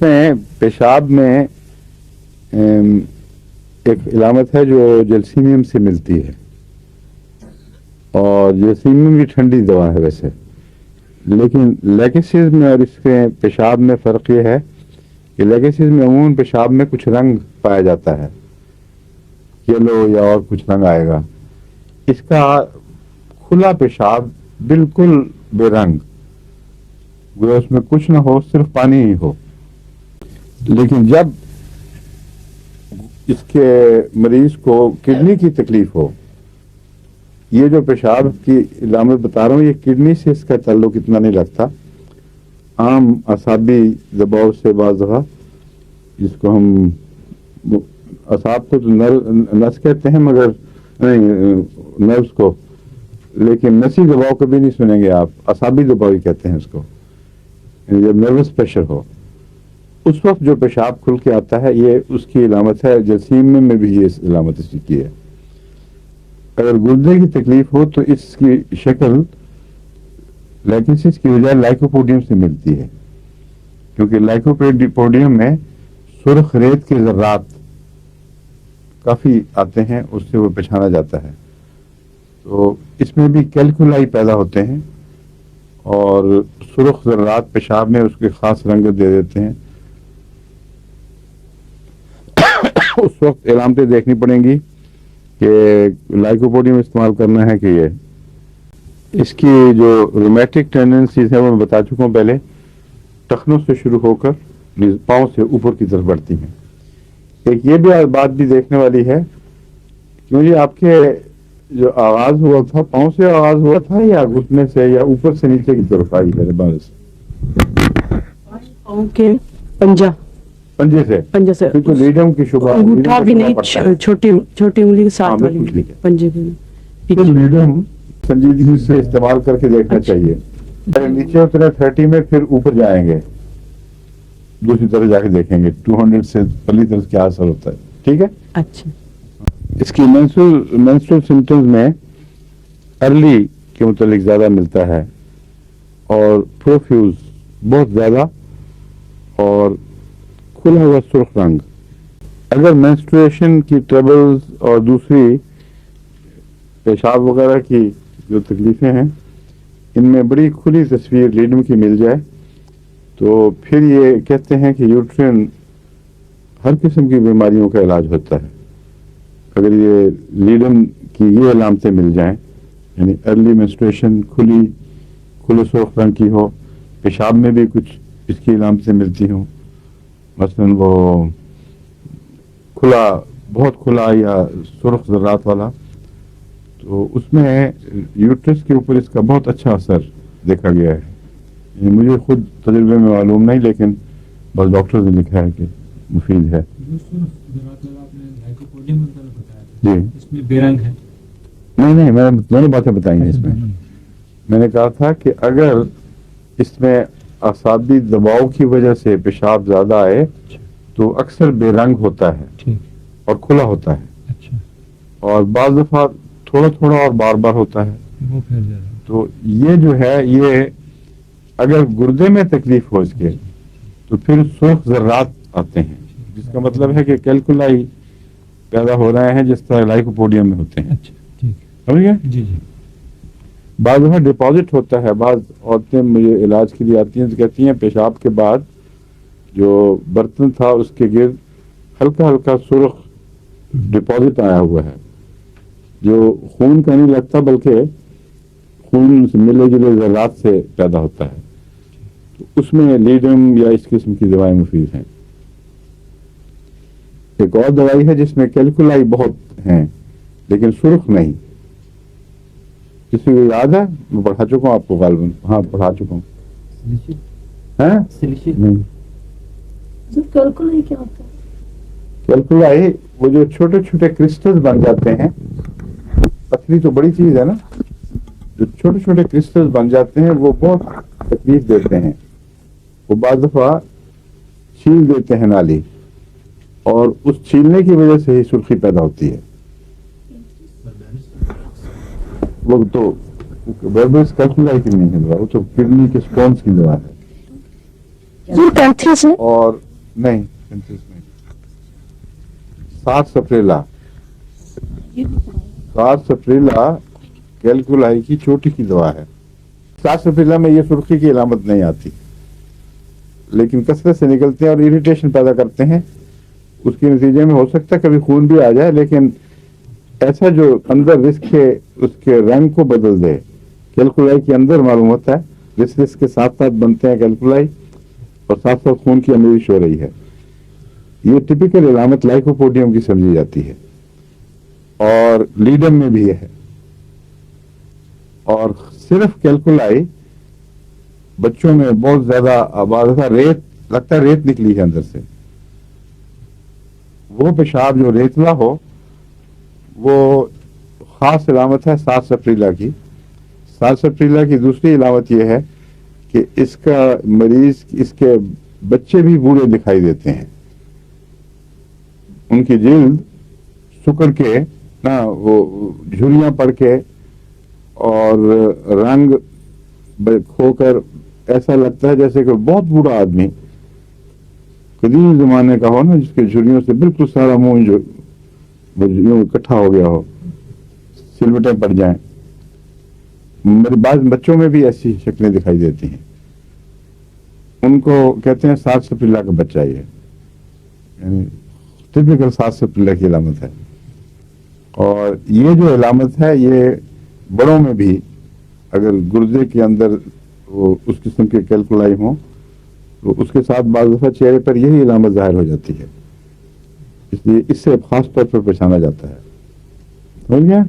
میں پیشاب میں ایک علامت ہے جو جلسیمیم سے ملتی ہے، اور جلسیمیم بھی ٹھنڈی دوا ہے ویسے، لیکن لیگیسز میں اور اس کے پیشاب میں فرق یہ ہے کہ لیگیسز میں عموماً پیشاب میں کچھ رنگ پایا جاتا ہے، یلو یا اور کچھ رنگ آئے گا. اس کا کھلا پیشاب بالکل بے رنگ، گویا اس میں کچھ نہ ہو، صرف پانی ہی ہو. لیکن جب اس کے مریض کو کڈنی کی تکلیف ہو، یہ جو پیشاب کی علامت بتا رہا ہوں، یہ کڈنی سے اس کا تعلق اتنا نہیں رکھتا، عام اعصابی دباؤ سے بعض دفعہ، جس کو ہم اعصاب کو تو نس کہتے ہیں مگر نہیں نروز کو، لیکن نسی دباؤ کبھی نہیں سنیں گے آپ، اعصابی دباؤ ہی کہتے ہیں اس کو، جب نروس پریشر ہو اس وقت جو پیشاب کھل کے آتا ہے، یہ اس کی علامت ہے. جلسیم میں بھی یہ علامت اس کی ہے. اگر گردے کی تکلیف ہو تو اس کی شکل لیکسس کی بجائے لائکوپوڈیم سے ملتی ہے، کیونکہ لائکوپوڈیم میں سرخ ریت کے ذرات کافی آتے ہیں، اس سے وہ پہچانا جاتا ہے. تو اس میں بھی کیلکولائی پیدا ہوتے ہیں اور سرخ ذرات پیشاب میں اس کے خاص رنگت دے دیتے ہیں. اس وقت علامتیں دیکھنی پڑیں گی کہ لائکوپوڈیم استعمال کرنا ہے کہ یہ. اس کی جو رومیٹک ٹینڈنسیز ہیں وہ میں بتا چکا ہوں پہلے، ٹخنوں سے شروع ہو کر پاؤں سے اوپر کی طرف بڑھتی ہیں. ایک یہ بھی بات بھی دیکھنے والی ہے، کیونکہ آپ کے جو آغاز ہوا تھا پاؤں سے آغاز ہوا تھا یا گھٹنے سے یا اوپر سے نیچے کی طرف آئی ہے؟ پاؤں کے پنجہ پنجے سے تو لیڈم کی شبہ انگوٹھا بھی نہیں، چھوٹی انگلی کے ساتھ والی پنجے کے لیڈم سنجیدگی سے استعمال کر کے دیکھنا چاہیے. نیچے اترے 30 میں، پھر اوپر جائیں گے، دوسری طرف جا کے دیکھیں گے 200 سے پہلی طرف کیا اثر ہوتا ہے. ٹھیک ہے. اچھا. اس کی مینسٹرل سمپٹمز میں ارلی کے متعلق زیادہ ملتا ہے، اور پروفیوز بہت زیادہ، اور کھلا ہوا سرخ رنگ. اگر مینسٹریشن کی ٹربلز اور دوسری پیشاب وغیرہ کی جو تکلیفیں ہیں، ان میں بڑی کھلی تصویر لیڈم کی مل جائے تو پھر یہ کہتے ہیں کہ یوٹرین ہر قسم کی بیماریوں کا علاج ہوتا ہے. اگر یہ لیڈم کی یہ علامتیں مل جائیں، یعنی ارلی مینسٹریشن، کھلے سرخ رنگ کی ہو، پیشاب میں بھی کچھ اس کی علامتیں ملتی ہوں، مثلا وہ کھلا، بہت کھلا یا سرخ ذرات والا، تو اس میں یوٹرس کے اوپر اس کا بہت اچھا اثر دیکھا گیا ہے. مجھے خود تجربے میں معلوم نہیں، لیکن بس ڈاکٹر نے لکھا ہے کہ مفید ہے. جی اس میں بے رنگ ہے؟ نہیں، میں نے دونوں باتیں بتائی ہیں. اس میں نے کہا تھا کہ اگر اس میں اعصابی دباؤ کی وجہ سے پیشاب زیادہ آئے تو اکثر بے رنگ ہوتا ہے اور کھلا ہوتا ہے، اور بعض دفعہ تھوڑا تھوڑا اور بار بار ہوتا ہے. تو یہ جو ہے، یہ اگر گردے میں تکلیف ہو اس کے تو پھر سرخ ذرات آتے ہیں، جس کا مطلب ہے کہ کیلکولائی پیدا ہو رہے ہیں، جس طرح لائکوپوڈیم میں ہوتے ہیں. سمجھ گئے؟ جی. بعض دفعہ ڈپازٹ ہوتا ہے. بعض عورتیں مجھے علاج کے لیے آتی ہیں تو کہتی ہیں پیشاب کے بعد جو برتن تھا اس کے گرد ہلکا ہلکا سرخ ڈپازٹ آیا ہوا ہے، جو خون کا نہیں لگتا بلکہ خون سے ملے جلے ذرات سے پیدا ہوتا ہے. تو اس میں لیڈم یا اس قسم کی دوائیں مفید ہیں. ایک اور دوائی ہے جس میں کیلکولائی بہت ہیں لیکن سرخ نہیں. کسی کو یاد ہے؟ میں پڑھا چکا ہوں آپ کو غالباً. ہاں پڑھا چکا ہوں. کیلکولائی کیا ہوتا ہے؟ کیلکولائی وہ جو چھوٹے چھوٹے کرسٹل بن جاتے ہیں، پتلی تو بڑی چیز ہے نا، جو چھوٹے چھوٹے کرسٹل بن جاتے ہیں وہ بہت تکلیف دیتے ہیں. وہ بعض دفعہ چھیل دیتے ہیں نالی، اور اس چھیلنے کی وجہ سے ہی سرخی پیدا ہوتی ہے. وہ تو کیلکولائی کی نہیں ہے دوا، وہ تو کڈنی کے اسٹونز کی دوا ہے. حضور کینتھرس ہے؟ اور نہیں سات سپریلا کیلکولائی کی چوٹی کی دوا ہے. سات سپریلا میں یہ سرخی کی علامت نہیں آتی، لیکن کثرت سے نکلتے ہیں اور اریٹیشن پیدا کرتے ہیں. اس کے نتیجے میں ہو سکتا ہے کبھی خون بھی آ جائے، لیکن ایسا جو اندر رسک ہے اس کے رنگ کو بدل دے. کیلکولائی کے اندر معلوم ہوتا ہے رسک کے ساتھ ساتھ بنتے ہیں کیلکولائی، اور ساتھ ساتھ خون کی امیرش ہو رہی ہے. یہ ٹپیکل علامت لائکوپوڈیم کی سمجھی جاتی ہے، اور لیڈم میں بھی ہے. اور صرف کیلکولائی بچوں میں بہت زیادہ آباد ہے. ریت لگتا ہے، ریت نکلی ہے اندر سے. وہ پیشاب جو ریتلا ہو وہ خاص علامت ہے سات سپریلا کی. سات سپریلا کی دوسری علامت یہ ہے کہ اس کا مریض، اس کے بچے بھی بوڑھے دکھائی دیتے ہیں. ان کی جلد سکڑ کے نہ، وہ جھریاں پڑ کے اور رنگ کھو کر ایسا لگتا ہے جیسے کہ بہت بوڑھا آدمی قدیم زمانے کا ہو نا، جس کے جھریوں سے بالکل سارا منہ جو یوں اکٹھا ہو گیا ہو، سلوٹیں پڑ جائیں. میرے بعض بچوں میں بھی ایسی شکلیں دکھائی دیتی ہیں. ان کو کہتے ہیں سات سپریلا کا بچہ. یہ یعنی ٹپیکل سات سپریلا کی علامت ہے. اور یہ جو علامت ہے یہ بڑوں میں بھی اگر گردے کے اندر وہ اس قسم کے کیلکولائی ہوں تو اس کے ساتھ بعض دفعہ چہرے پر یہی علامت ظاہر ہو جاتی ہے. اس لیے اس سے خاص طور پر پہچانا جاتا ہے. سمجھ گیا؟